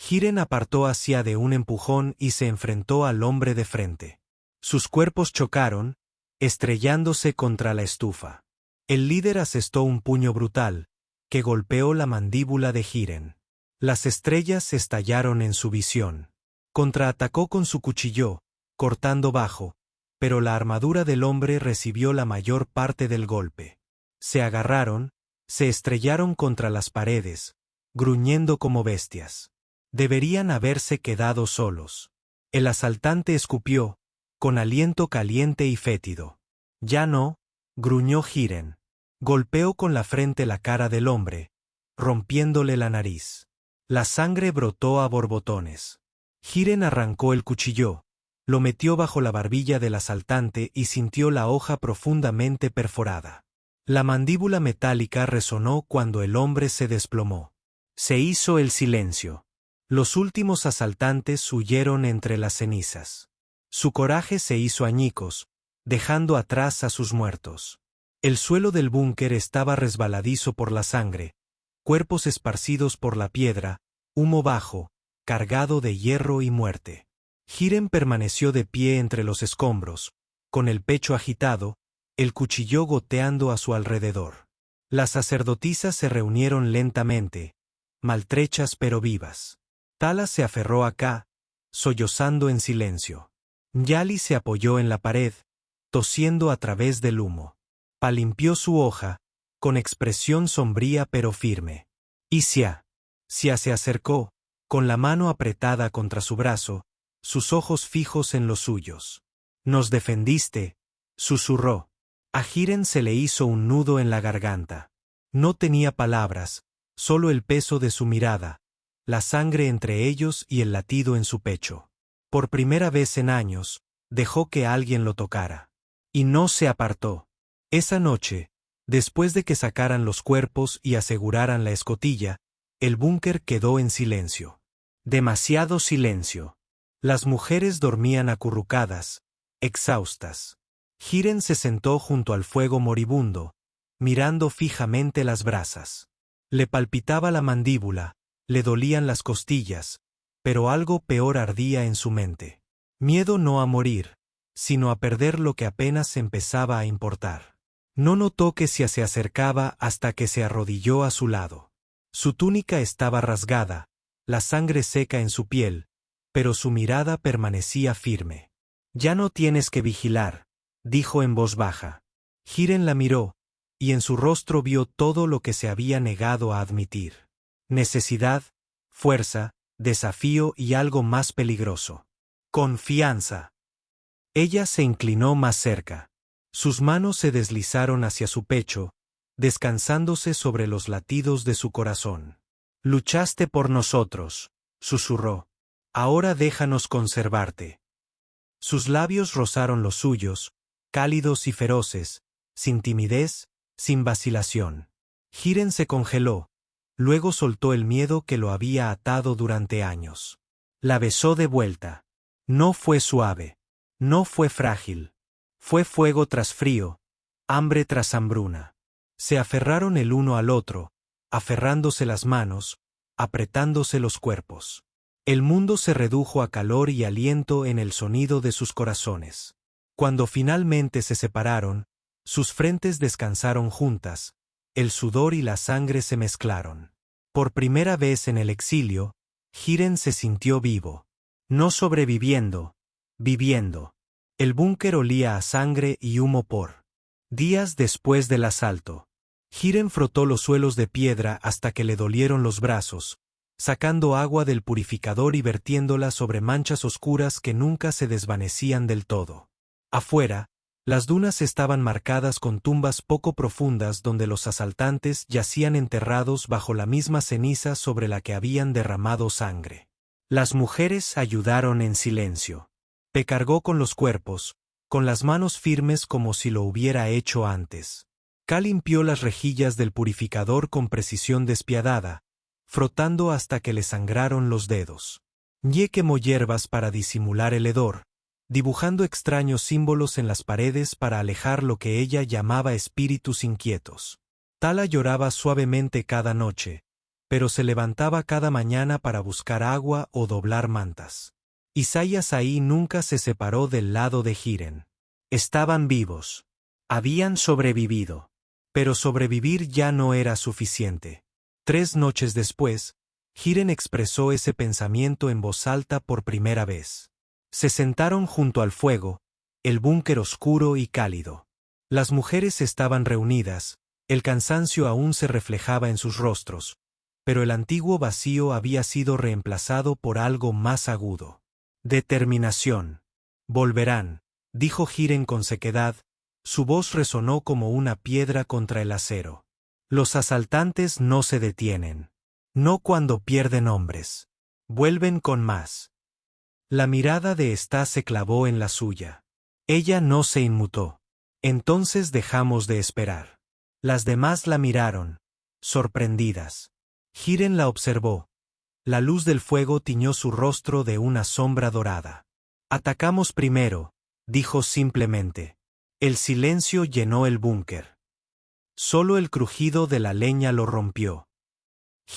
Hiren apartó hacia de un empujón y se enfrentó al hombre de frente. Sus cuerpos chocaron, estrellándose contra la estufa. El líder asestó un puño brutal, que golpeó la mandíbula de Hiren. Las estrellas estallaron en su visión. Contraatacó con su cuchillo, cortando bajo, pero la armadura del hombre recibió la mayor parte del golpe. Se agarraron, se estrellaron contra las paredes, gruñendo como bestias. Deberían haberse quedado solos. El asaltante escupió, con aliento caliente y fétido. «Ya no», gruñó Hiren. Golpeó con la frente la cara del hombre, rompiéndole la nariz. La sangre brotó a borbotones. Hiren arrancó el cuchillo, lo metió bajo la barbilla del asaltante y sintió la hoja profundamente perforada. La mandíbula metálica resonó cuando el hombre se desplomó. Se hizo el silencio. Los últimos asaltantes huyeron entre las cenizas. Su coraje se hizo añicos, dejando atrás a sus muertos. El suelo del búnker estaba resbaladizo por la sangre, cuerpos esparcidos por la piedra, humo bajo, cargado de hierro y muerte. Hiren permaneció de pie entre los escombros, con el pecho agitado, el cuchillo goteando a su alrededor. Las sacerdotisas se reunieron lentamente, maltrechas pero vivas. Tala se aferró a Ka, sollozando en silencio. Yali se apoyó en la pared, tosiendo a través del humo. Pa limpió su hoja, con expresión sombría pero firme. Sia se acercó, con la mano apretada contra su brazo, sus ojos fijos en los suyos. «Nos defendiste», susurró. A Hiren se le hizo un nudo en la garganta. No tenía palabras, solo el peso de su mirada, la sangre entre ellos y el latido en su pecho. Por primera vez en años, dejó que alguien lo tocara. Y no se apartó. Esa noche, después de que sacaran los cuerpos y aseguraran la escotilla, el búnker quedó en silencio. Demasiado silencio. Las mujeres dormían acurrucadas, exhaustas. Hiren se sentó junto al fuego moribundo, mirando fijamente las brasas. Le palpitaba la mandíbula, le dolían las costillas, pero algo peor ardía en su mente. Miedo no a morir, sino a perder lo que apenas empezaba a importar. No notó que se acercaba hasta que se arrodilló a su lado. Su túnica estaba rasgada, la sangre seca en su piel, pero su mirada permanecía firme. «Ya no tienes que vigilar», dijo en voz baja. Hiren la miró, y en su rostro vio todo lo que se había negado a admitir. Necesidad, fuerza, desafío y algo más peligroso. Confianza. Ella se inclinó más cerca. Sus manos se deslizaron hacia su pecho, descansándose sobre los latidos de su corazón. «Luchaste por nosotros», susurró. «Ahora déjanos conservarte». Sus labios rozaron los suyos, cálidos y feroces, sin timidez, sin vacilación. Hiren se congeló, luego soltó el miedo que lo había atado durante años. La besó de vuelta. No fue suave, no fue frágil. Fue fuego tras frío, hambre tras hambruna. Se aferraron el uno al otro, aferrándose las manos, apretándose los cuerpos. El mundo se redujo a calor y aliento en el sonido de sus corazones. Cuando finalmente se separaron, sus frentes descansaron juntas, el sudor y la sangre se mezclaron. Por primera vez en el exilio, Hiren se sintió vivo. No sobreviviendo, viviendo. El búnker olía a sangre y humo por días después del asalto. Hiren frotó los suelos de piedra hasta que le dolieron los brazos, sacando agua del purificador y vertiéndola sobre manchas oscuras que nunca se desvanecían del todo. Afuera, las dunas estaban marcadas con tumbas poco profundas donde los asaltantes yacían enterrados bajo la misma ceniza sobre la que habían derramado sangre. Las mujeres ayudaron en silencio. Pe cargó con los cuerpos, con las manos firmes como si lo hubiera hecho antes. Ka limpió las rejillas del purificador con precisión despiadada, frotando hasta que le sangraron los dedos. Nye quemó hierbas para disimular el hedor, dibujando extraños símbolos en las paredes para alejar lo que ella llamaba espíritus inquietos. Tala lloraba suavemente cada noche, pero se levantaba cada mañana para buscar agua o doblar mantas. Isaías ahí nunca se separó del lado de Hiren. Estaban vivos. Habían sobrevivido. Pero sobrevivir ya no era suficiente. 3 noches después, Hiren expresó ese pensamiento en voz alta por primera vez. Se sentaron junto al fuego, el búnker oscuro y cálido. Las mujeres estaban reunidas, el cansancio aún se reflejaba en sus rostros, pero el antiguo vacío había sido reemplazado por algo más agudo. Determinación. Volverán, dijo Hiren con sequedad, su voz resonó como una piedra contra el acero. Los asaltantes no se detienen. No cuando pierden hombres. Vuelven con más. La mirada de esta se clavó en la suya. Ella no se inmutó. Entonces dejamos de esperar. Las demás la miraron, sorprendidas. Hiren la observó. La luz del fuego tiñó su rostro de una sombra dorada. Atacamos primero, dijo simplemente. El silencio llenó el búnker. Solo el crujido de la leña lo rompió.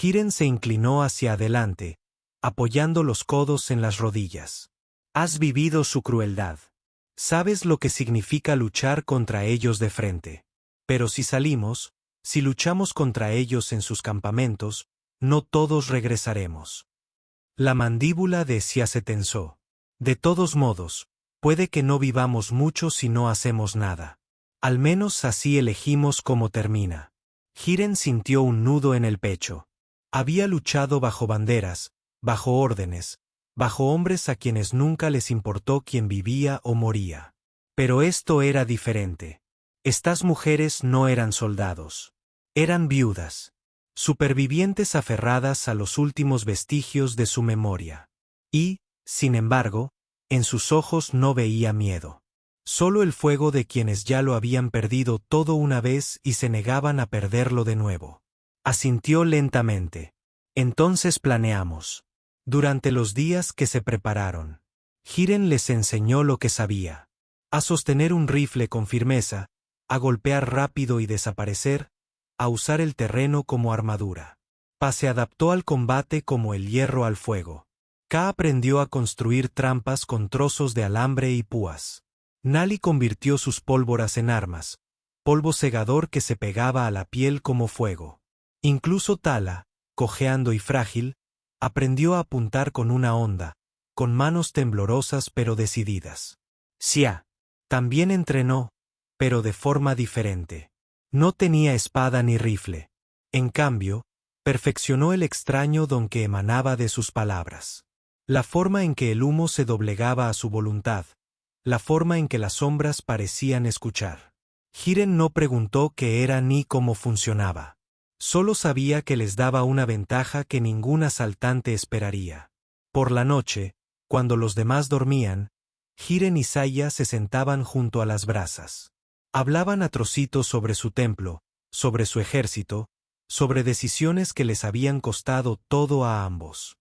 Hiren se inclinó hacia adelante, apoyando los codos en las rodillas. Has vivido su crueldad. Sabes lo que significa luchar contra ellos de frente. Pero si salimos, si luchamos contra ellos en sus campamentos, no todos regresaremos. La mandíbula de Sia se tensó. De todos modos, puede que no vivamos mucho si no hacemos nada. Al menos así elegimos cómo termina. Hiren sintió un nudo en el pecho. Había luchado bajo banderas, bajo órdenes, bajo hombres a quienes nunca les importó quién vivía o moría. Pero esto era diferente. Estas mujeres no eran soldados. Eran viudas. Supervivientes aferradas a los últimos vestigios de su memoria. Y, sin embargo, en sus ojos no veía miedo. Solo el fuego de quienes ya lo habían perdido todo una vez y se negaban a perderlo de nuevo. Asintió lentamente. Entonces planeamos. Durante los días que se prepararon, Hiren les enseñó lo que sabía. a sostener un rifle con firmeza, a golpear rápido y desaparecer, a usar el terreno como armadura. Pa se adaptó al combate como el hierro al fuego. Ka aprendió a construir trampas con trozos de alambre y púas. Nali convirtió sus pólvoras en armas, polvo segador que se pegaba a la piel como fuego. Incluso Tala, cojeando y frágil, aprendió a apuntar con una honda, con manos temblorosas pero decididas. Xia también entrenó, pero de forma diferente. No tenía espada ni rifle. En cambio, perfeccionó el extraño don que emanaba de sus palabras. La forma en que el humo se doblegaba a su voluntad, la forma en que las sombras parecían escuchar. Jiren no preguntó qué era ni cómo funcionaba. Solo sabía que les daba una ventaja que ningún asaltante esperaría. Por la noche, cuando los demás dormían, Jiren y Saya se sentaban junto a las brasas. Hablaban a trocitos sobre su templo, sobre su ejército, sobre decisiones que les habían costado todo a ambos.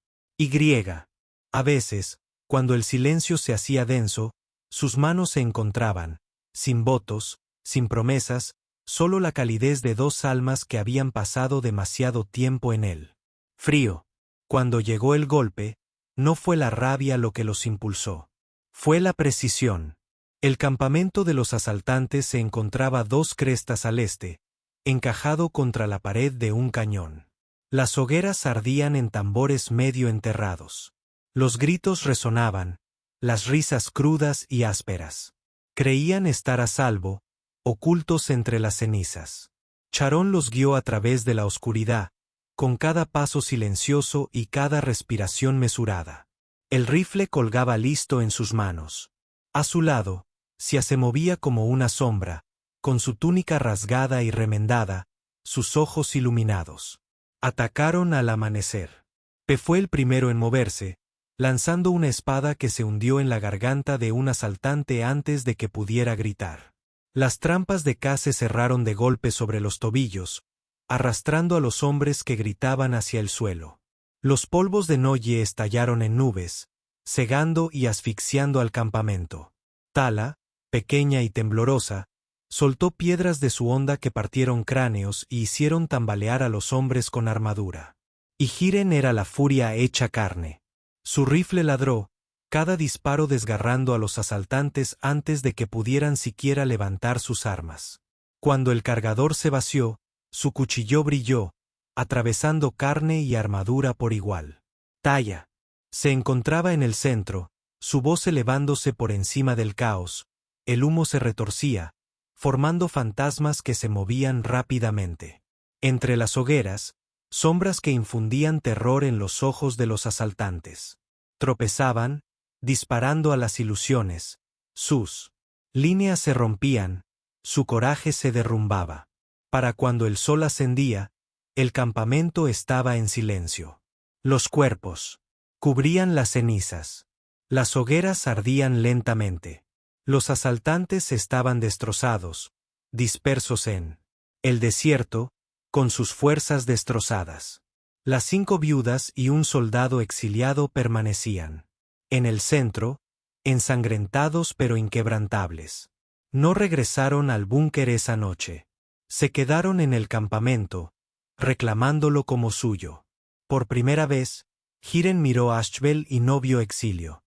A veces, cuando el silencio se hacía denso, sus manos se encontraban, sin votos, sin promesas, solo la calidez de dos almas que habían pasado demasiado tiempo en él. Frío. Cuando llegó el golpe, no fue la rabia lo que los impulsó. Fue la precisión. El campamento de los asaltantes se encontraba 2 crestas al este, encajado contra la pared de un cañón. Las hogueras ardían en tambores medio enterrados. Los gritos resonaban, las risas crudas y ásperas. Creían estar a salvo, ocultos entre las cenizas. Charón los guió a través de la oscuridad, con cada paso silencioso y cada respiración mesurada. El rifle colgaba listo en sus manos. A su lado, Xia se movía como una sombra, con su túnica rasgada y remendada, sus ojos iluminados. Atacaron al amanecer. Pe fue el primero en moverse, lanzando una espada que se hundió en la garganta de un asaltante antes de que pudiera gritar. Las trampas de Ka se cerraron de golpe sobre los tobillos, arrastrando a los hombres que gritaban hacia el suelo. Los polvos de Noye estallaron en nubes, cegando y asfixiando al campamento. Tala, pequeña y temblorosa, soltó piedras de su honda que partieron cráneos y hicieron tambalear a los hombres con armadura. Y Jiren era la furia hecha carne. Su rifle ladró, cada disparo desgarrando a los asaltantes antes de que pudieran siquiera levantar sus armas. Cuando el cargador se vació, su cuchillo brilló, atravesando carne y armadura por igual. Taya se encontraba en el centro, su voz elevándose por encima del caos. El humo se retorcía, formando fantasmas que se movían rápidamente. Entre las hogueras, sombras que infundían terror en los ojos de los asaltantes. Tropezaban, disparando a las ilusiones. Sus líneas se rompían, su coraje se derrumbaba. Para cuando el sol ascendía, el campamento estaba en silencio. Los cuerpos cubrían las cenizas. Las hogueras ardían lentamente. Los asaltantes estaban destrozados, dispersos en el desierto, con sus fuerzas destrozadas. Las 5 viudas y un soldado exiliado permanecían. En el centro, ensangrentados pero inquebrantables. No regresaron al búnker esa noche. Se quedaron en el campamento, reclamándolo como suyo. Por primera vez, Jiren miró a Ashbel y no vio exilio.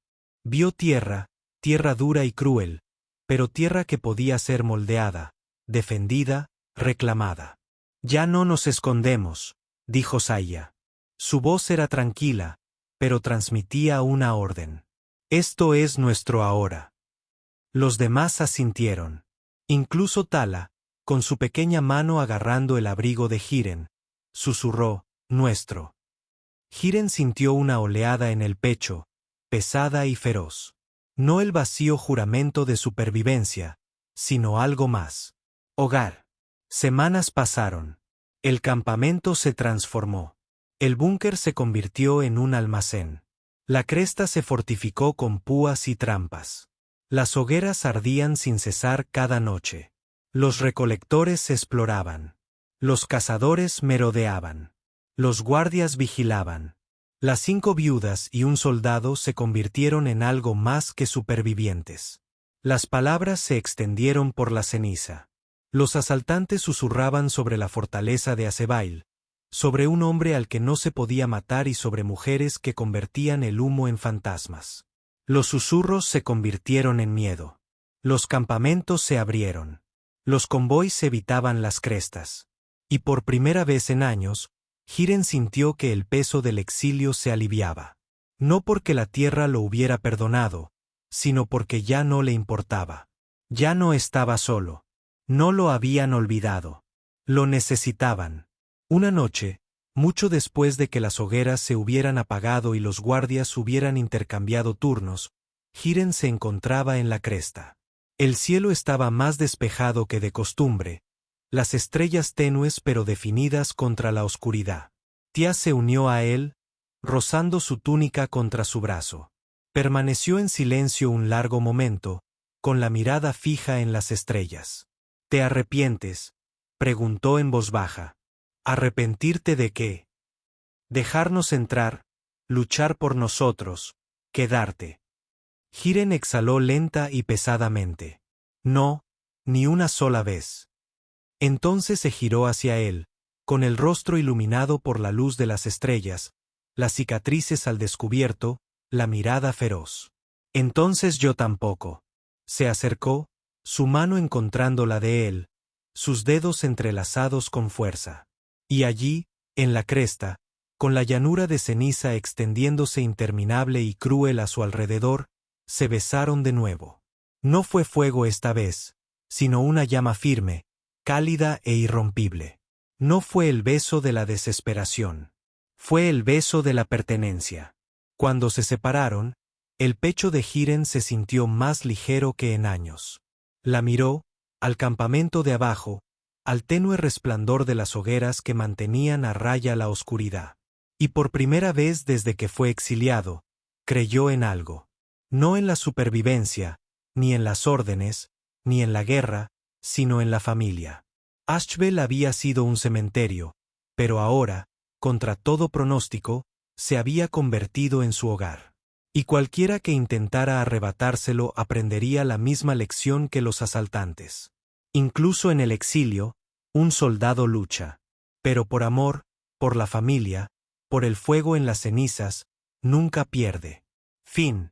Vio tierra dura y cruel, pero tierra que podía ser moldeada, defendida, reclamada. Ya no nos escondemos, dijo Saya. Su voz era tranquila, pero transmitía una orden. Esto es nuestro ahora. Los demás asintieron. Incluso Tala, con su pequeña mano agarrando el abrigo de Jiren, susurró, nuestro. Jiren sintió una oleada en el pecho, pesada y feroz. No el vacío juramento de supervivencia, sino algo más. Hogar. Semanas pasaron. El campamento se transformó. El búnker se convirtió en un almacén. La cresta se fortificó con púas y trampas. Las hogueras ardían sin cesar cada noche. Los recolectores exploraban. Los cazadores merodeaban. Los guardias vigilaban. Las 5 viudas y un soldado se convirtieron en algo más que supervivientes. Las palabras se extendieron por la ceniza. Los asaltantes susurraban sobre la fortaleza de Azebail, sobre un hombre al que no se podía matar y sobre mujeres que convertían el humo en fantasmas. Los susurros se convirtieron en miedo. Los campamentos se abrieron. Los convoys evitaban las crestas. Y por primera vez en años, Hiren sintió que el peso del exilio se aliviaba. No porque la tierra lo hubiera perdonado, sino porque ya no le importaba. Ya no estaba solo. No lo habían olvidado. Lo necesitaban. Una noche, mucho después de que las hogueras se hubieran apagado y los guardias hubieran intercambiado turnos, Hiren se encontraba en la cresta. El cielo estaba más despejado que de costumbre, las estrellas tenues pero definidas contra la oscuridad. Tia se unió a él, rozando su túnica contra su brazo. Permaneció en silencio un largo momento, con la mirada fija en las estrellas. ¿Te arrepientes?, preguntó en voz baja. ¿Arrepentirte de qué? Dejarnos entrar, luchar por nosotros, quedarte. Hiren exhaló lenta y pesadamente. No, ni una sola vez. Entonces se giró hacia él, con el rostro iluminado por la luz de las estrellas, las cicatrices al descubierto, la mirada feroz. Entonces yo tampoco. Se acercó, su mano encontrando la de él, sus dedos entrelazados con fuerza. Y allí, en la cresta, con la llanura de ceniza extendiéndose interminable y cruel a su alrededor, se besaron de nuevo. No fue fuego esta vez, sino una llama firme, cálida e irrompible. No fue el beso de la desesperación. Fue el beso de la pertenencia. Cuando se separaron, el pecho de Hiren se sintió más ligero que en años. La miró, al campamento de abajo, al tenue resplandor de las hogueras que mantenían a raya la oscuridad. Y por primera vez desde que fue exiliado, creyó en algo. No en la supervivencia, ni en las órdenes, ni en la guerra, sino en la familia. Ashbel había sido un cementerio, pero ahora, contra todo pronóstico, se había convertido en su hogar. Y cualquiera que intentara arrebatárselo aprendería la misma lección que los asaltantes. Incluso en el exilio, un soldado lucha. Pero por amor, por la familia, por el fuego en las cenizas, nunca pierde. Fin.